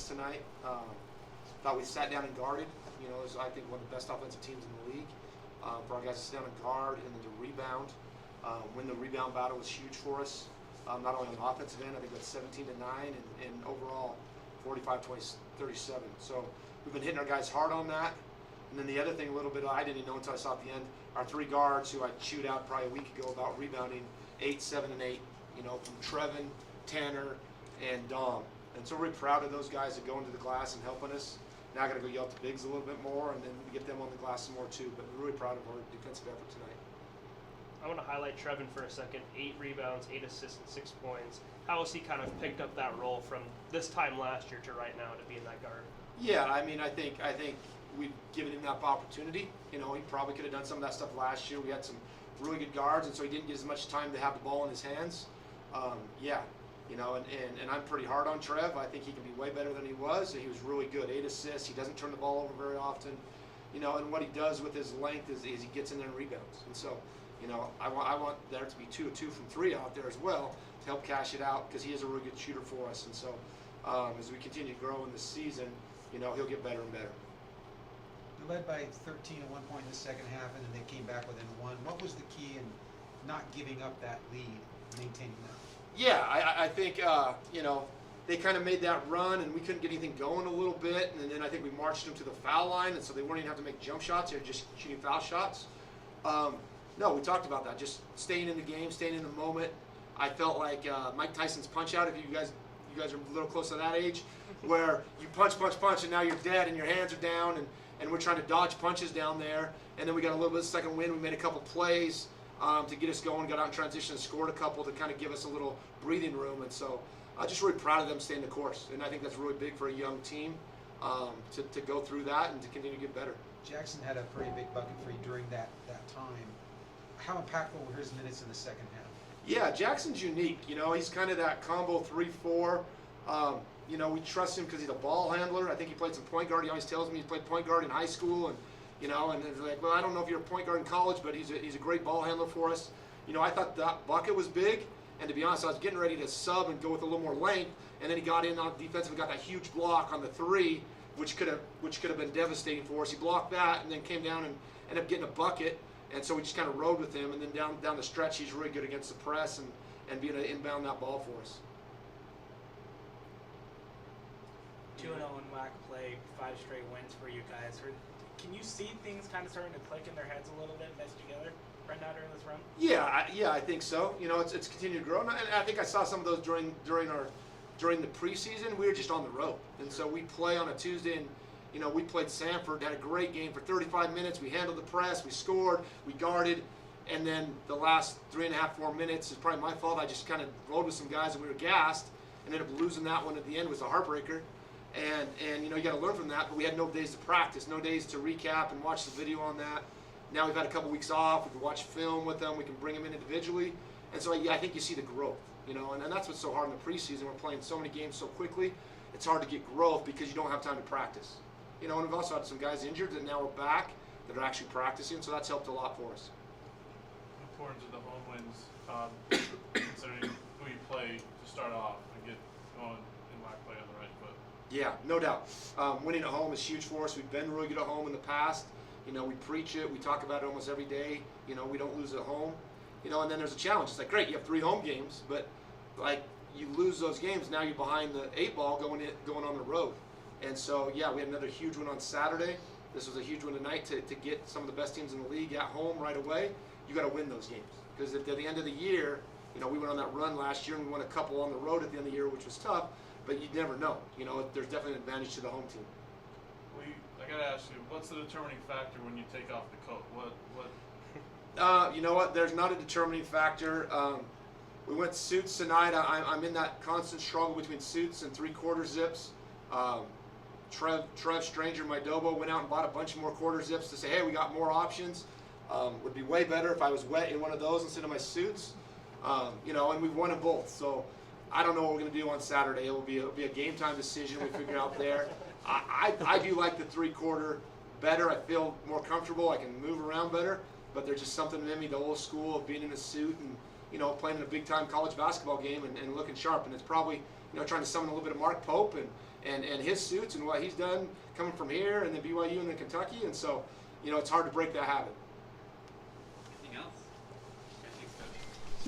defense tonight. Thought we sat down and guarded. You know, it was, I think, one of the best offensive teams in the league. For our guys to sit down and guard and then to rebound. Win the rebound battle was huge for us. Not only on the offensive end, I think that's 17-9, and overall 45-37. So we've been hitting our guys hard on that. And then the other thing, a little bit I didn't even know until I saw at the end, our three guards who I chewed out probably a week ago about rebounding 8, 7, and 8. You know, from Trevin, Tanner, and Dom. And so we're really proud of those guys that go into the glass and helping us. Now I got to go yell at the bigs a little bit more and then get them on the glass some more too. But we're really proud of our defensive effort tonight. I want to highlight Trevin for a second. 8 rebounds, 8 assists, and 6 points. How has he kind of picked up that role from this time last year to right now to be in that guard? Yeah, I mean, I think we've given him that opportunity. You know, he probably could have done some of that stuff last year. We had some really good guards, and so he didn't get as much time to have the ball in his hands. Yeah, you know, and I'm pretty hard on Trev. I think he can be way better than he was. He was really good. 8 assists. He doesn't turn the ball over very often. You know, and what he does with his length is he gets in there and rebounds. And so, you know, I want there to be 2 of 2 from 3 out there as well to help cash it out because he is a really good shooter for us. And so, as we continue to grow in this season, you know, he'll get better and better. They led by 13 at one point in the second half, and then they came back within 1. What was the key in not giving up that lead, maintaining that? Yeah, I think, you know, they kind of made that run, and we couldn't get anything going a little bit, and then I think we marched them to the foul line, and so they weren't even have to make jump shots. They were just shooting foul shots. No, we talked about that, just staying in the game, staying in the moment. I felt like Mike Tyson's Punch-Out, if you guys are a little close to that age, where you punch, and now you're dead, and your hands are down, and we're trying to dodge punches down there, and then we got a little bit of second wind. We made a couple plays to get us going, got out in transition and scored a couple to kind of give us a little breathing room. And so I'm just really proud of them staying the course. And I think that's really big for a young team to go through that and to continue to get better. Jackson had a pretty big bucket for you during that time. How impactful were his minutes in the second half? Yeah, Jackson's unique. You know, he's kind of that combo 3-4. You know, we trust him because he's a ball handler. I think he played some point guard. He always tells me he played point guard in high school, and you know, and they're like, well, I don't know if you're a point guard in college, but he's a great ball handler for us. You know, I thought that bucket was big, and to be honest, I was getting ready to sub and go with a little more length, and then he got in on defense and got that huge block on the 3, which could have been devastating for us. He blocked that and then came down and ended up getting a bucket, and so we just kind of rode with him. And then down the stretch, he's really good against the press and being able to inbound that ball for us. 2-0 in WAC play, 5 straight wins for you guys. Can you see things kind of starting to click in their heads a little bit, mesh together right now during this run? Yeah, I think so. You know, it's continued to grow, and I think I saw some of those during the preseason. We were just on the road, and so we play on a Tuesday, and you know, we played Sanford, had a great game for 35 minutes. We handled the press, we scored, we guarded, and then the last 3.5, 4 minutes is probably my fault. I just kind of rode with some guys, and we were gassed, and ended up losing that one at the end. It was a heartbreaker. And you know, you got to learn from that, but we had no days to practice, no days to recap and watch the video on that. Now we've had a couple weeks off. We can watch film with them. We can bring them in individually. And so, yeah, I think you see the growth, you know, and that's what's so hard in the preseason. We're playing so many games so quickly. It's hard to get growth because you don't have time to practice. You know, and we've also had some guys injured that now we're back that are actually practicing, so that's helped a lot for us. The importance of the home wins, considering who you play to start off and get going in WAC play on the right foot. Yeah, no doubt. Winning at home is huge for us. We've been really good at home in the past. You know, we preach it. We talk about it almost every day. You know, we don't lose at home. You know, and then there's a challenge. It's like, great, you have 3 home games, but like you lose those games, now you're behind the 8 ball going on the road. And so, yeah, we had another huge one on Saturday. This was a huge one tonight to get some of the best teams in the league at home right away. You got to win those games because at the end of the year, you know, we went on that run last year and we won a couple on the road at the end of the year, which was tough. But you never know. You know, there's definitely an advantage to the home team. I gotta ask you, what's the determining factor when you take off the coat? What? You know what? There's not a determining factor. We went suits tonight. I'm in that constant struggle between suits and 3/4 zips. Trev Stranger, my Dobo, went out and bought a bunch of more quarter zips to say, hey, we got more options. Would be way better if I was wet in one of those instead of my suits. You know, and we've won them both. So I don't know what we're going to do on Saturday. It'll be a game time decision we figure out there. I do like the 3/4 better. I feel more comfortable. I can move around better. But there's just something in me, the old school of being in a suit and, you know, playing in a big time college basketball game and looking sharp. And it's probably, you know, trying to summon a little bit of Mark Pope and his suits and what he's done coming from here and then BYU and then Kentucky, and so, you know, it's hard to break that habit.